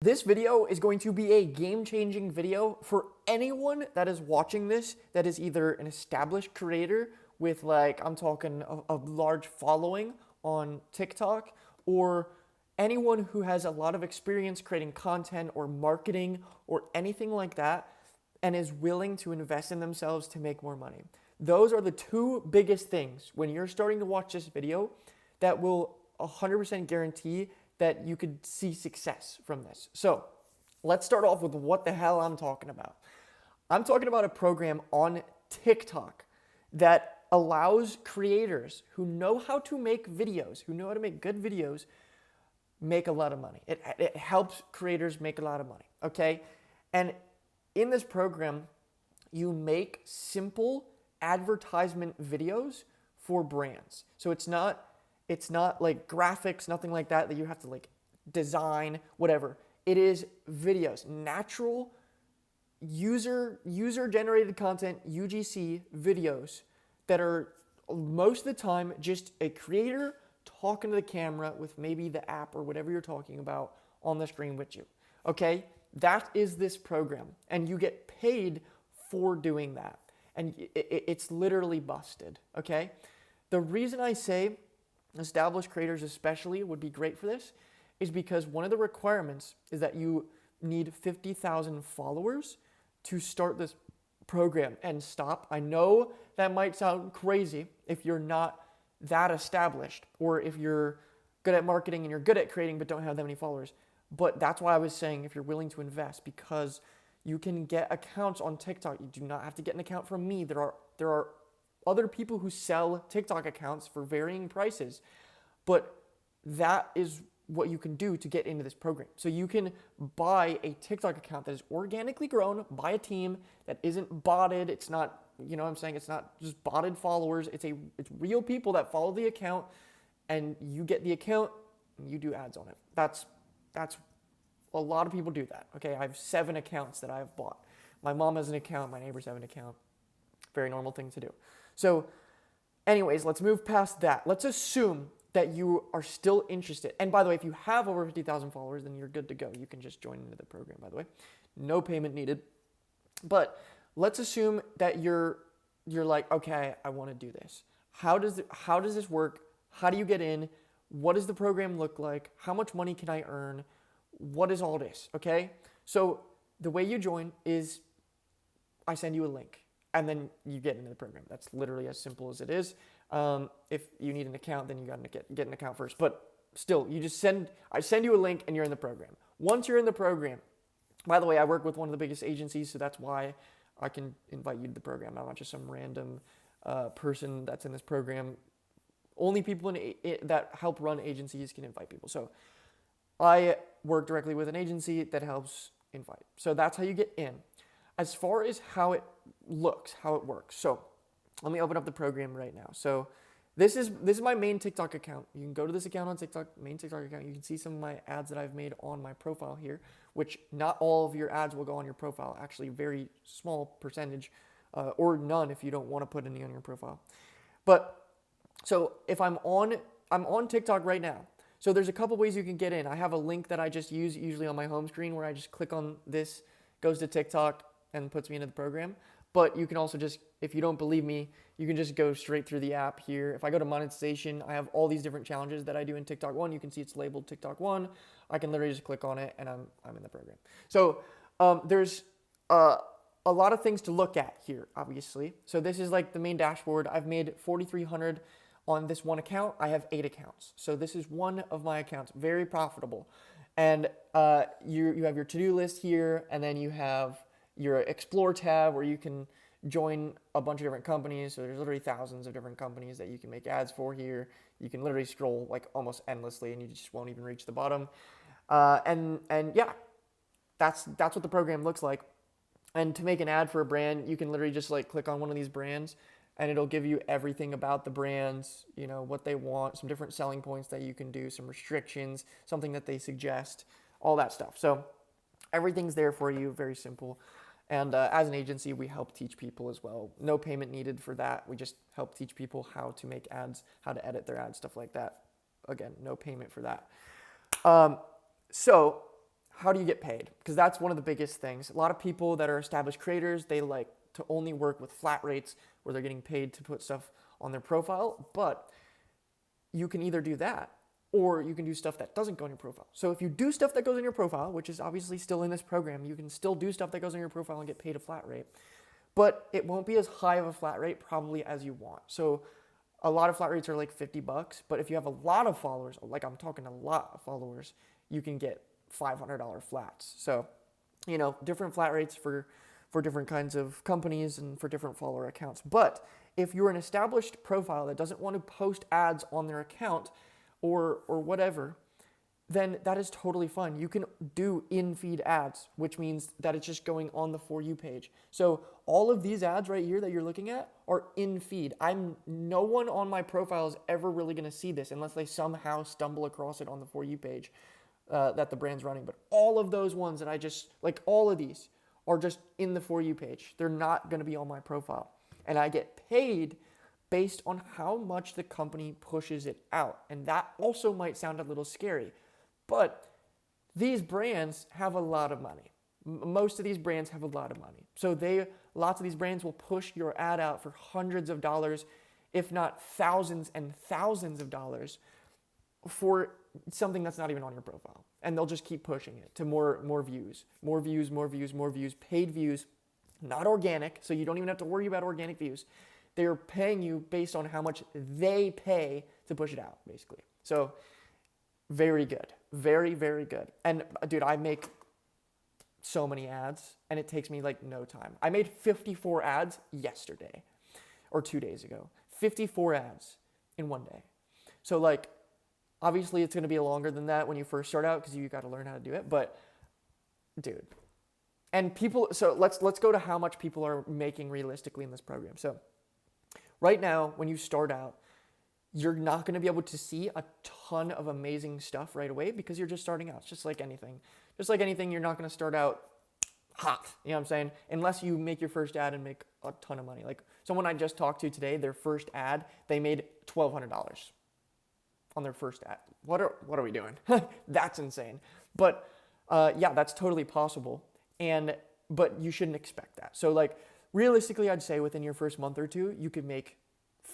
This video is going to be a game-changing video for anyone that is watching this that is either an established creator with, like, I'm talking a large following on TikTok, or anyone who has a lot of experience creating content or marketing or anything like that and is willing to invest in themselves to make more money. Those are the two biggest things when you're starting to watch this video that will 100% guarantee that you could see success from this. So let's start off with what the hell I'm talking about. I'm talking about a program on TikTok that allows creators who know how to make videos, who know how to make good videos, make a lot of money. It helps creators make a lot of money, okay? And in this program, you make simple advertisement videos for brands. So it's not like graphics, nothing like that you have to like design, whatever. It is videos, natural user generated content, UGC videos that are most of the time just a creator talking to the camera with maybe the app or whatever you're talking about on the screen with you. Okay? That is this program, and you get paid for doing that. And it's literally busted, okay? The reason I say established creators especially would be great for this is because one of the requirements is that you need 50,000 followers to start this program and stop. I know that might sound crazy if you're not that established, or if you're good at marketing and you're good at creating but don't have that many followers. But that's why I was saying if you're willing to invest, because you can get accounts on TikTok. You do not have to get an account from me. There are other people who sell TikTok accounts for varying prices, but that is what you can do to get into this program. So you can buy a TikTok account that is organically grown by a team that isn't botted. It's not, you know what I'm saying? It's not just botted followers. It's real people that follow the account, and you get the account and you do ads on it. That's a lot of people do that. Okay, I have 7 accounts that I have bought. My mom has an account, my neighbors have an account. Very normal thing to do. So anyways, let's move past that. Let's assume that you are still interested. And by the way, if you have over 50,000 followers, then you're good to go. You can just join into the program, by the way. No payment needed. But let's assume that you're like, okay, I want to do this. How does this work? How do you get in? What does the program look like? How much money can I earn? What is all this? Okay? So the way you join is I send you a link, and then you get into the program. That's literally as simple as it is. If you need an account, then you got to get an account first. But still, I send you a link and you're in the program. Once you're in the program, by the way, I work with one of the biggest agencies, so that's why I can invite you to the program. I'm not just some random person that's in this program. Only people that help run agencies can invite people. So I work directly with an agency that helps invite. So that's how you get in. As far as how it looks, how it works. So let me open up the program right now. So this is my main TikTok account. You can go to this account on TikTok, main TikTok account. You can see some of my ads that I've made on my profile here, which not all of your ads will go on your profile. Actually, very small percentage, or none if you don't want to put any on your profile. But so if I'm on TikTok right now. So there's a couple ways you can get in. I have a link that I just use usually on my home screen where I just click on this, goes to TikTok, and puts me into the program. But you can also just, if you don't believe me, you can just go straight through the app here. If I go to monetization, I have all these different challenges that I do in TikTok 1. You can see it's labeled TikTok 1. I can literally just click on it, and I'm in the program. So there's a lot of things to look at here, obviously. So this is like the main dashboard. I've made 4,300 on this one account. I have 8 accounts. So this is one of my accounts, very profitable. And you have your to-do list here, and then you have your Explore tab where you can join a bunch of different companies. So there's literally thousands of different companies that you can make ads for here. You can literally scroll like almost endlessly, and you just won't even reach the bottom. And yeah, that's what the program looks like. And to make an ad for a brand, you can literally just like click on one of these brands, and it'll give you everything about the brands, you know, what they want, some different selling points that you can do, some restrictions, something that they suggest, all that stuff. So everything's there for you, very simple. And as an agency, we help teach people as well. No payment needed for that. We just help teach people how to make ads, how to edit their ads, stuff like that. Again, no payment for that. So how do you get paid? Because that's one of the biggest things. A lot of people that are established creators, they like to only work with flat rates where they're getting paid to put stuff on their profile, but you can either do that or you can do stuff that doesn't go in your profile. So if you do stuff that goes in your profile, which is obviously still in this program, you can still do stuff that goes in your profile and get paid a flat rate, but it won't be as high of a flat rate probably as you want. So a lot of flat rates are like $50, but if you have a lot of followers, like I'm talking a lot of followers, you can get $500 flats. So, different flat rates for different kinds of companies and for different follower accounts. But if you're an established profile that doesn't want to post ads on their account or whatever, then that is totally fine. You can do in-feed ads, which means that it's just going on the For You page. So all of these ads right here that you're looking at are in-feed. No one on my profile is ever really going to see this unless they somehow stumble across it on the For You page that the brand's running. But all of those ones that all of these are just in the For You page. They're not going to be on my profile. And I get paid based on how much the company pushes it out. And that also might sound a little scary. But these brands have a lot of money. Most of these brands have a lot of money. So lots of these brands will push your ad out for hundreds of dollars, if not thousands and thousands of dollars for something that's not even on your profile. And they'll just keep pushing it to more views, paid views, not organic. So you don't even have to worry about organic views. They're paying you based on how much they pay to push it out, basically. So very good. Very, very good. And dude, I make so many ads and it takes me like no time. I made 54 ads yesterday or 2 days ago. 54 ads in one day. So like, obviously it's going to be longer than that when you first start out because you got to learn how to do it. But dude, and people, so let's go to how much people are making realistically in this program. So right now, when you start out, you're not going to be able to see a ton of amazing stuff right away because you're just starting out. It's just like anything. Just like anything, you're not going to start out hot, you know what I'm saying? Unless you make your first ad and make a ton of money. Like someone I just talked to today, their first ad, they made $1,200 on their first ad. What are we doing? That's insane. But yeah, that's totally possible. But you shouldn't expect that. So like realistically, I'd say within your first month or two, you could make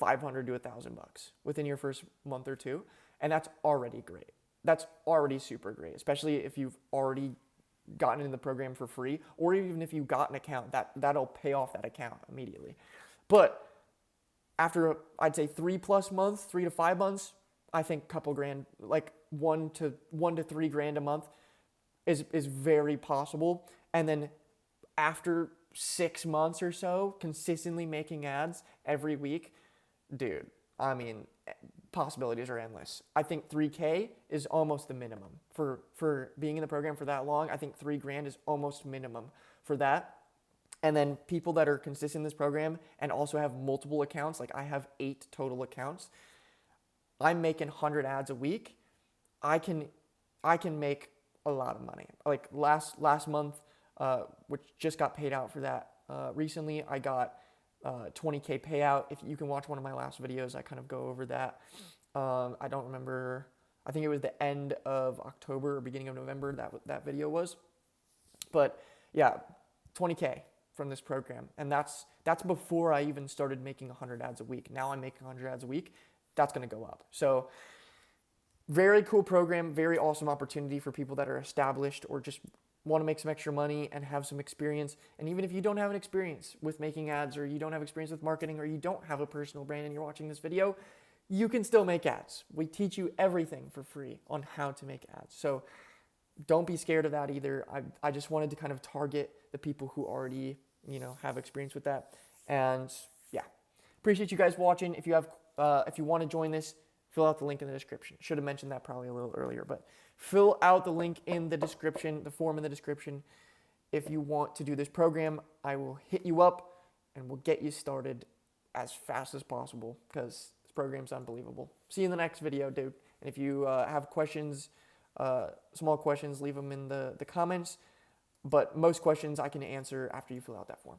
$500 to $1,000 within your first month or two. And that's already great. That's already super great, especially if you've already gotten into the program for free, or even if you got an account, that'll pay off that account immediately. But after, I'd say 3+ months, 3 to 5 months, I think a couple grand, like $1 to $3 grand a month is very possible. And then after 6 months or so, consistently making ads every week, dude, I mean, possibilities are endless. I think 3K is almost the minimum for being in the program for that long. I think $3 grand is almost minimum for that. And then people that are consistent in this program and also have multiple accounts, like I have 8 total accounts, I'm making 100 ads a week. I can make a lot of money. Like last month, which just got paid out for that recently, I got $20K payout. If you can watch one of my last videos, I kind of go over that. I don't remember. I think it was the end of October or beginning of November that video was. But yeah, 20K from this program. And that's before I even started making 100 ads a week. Now I'm making 100 ads a week. That's going to go up. So very cool program, very awesome opportunity for people that are established or just want to make some extra money and have some experience. And even if you don't have an experience with making ads, or you don't have experience with marketing, or you don't have a personal brand and you're watching this video, you can still make ads. We teach you everything for free on how to make ads. So don't be scared of that either. I just wanted to kind of target the people who already, have experience with that. And yeah, appreciate you guys watching. If you want to join this, fill out the link in the description. Should have mentioned that probably a little earlier, but fill out the link in the description, the form in the description. If you want to do this program, I will hit you up and we'll get you started as fast as possible because this program's unbelievable. See you in the next video, dude. And if you have questions, small questions, leave them in the comments. But most questions I can answer after you fill out that form.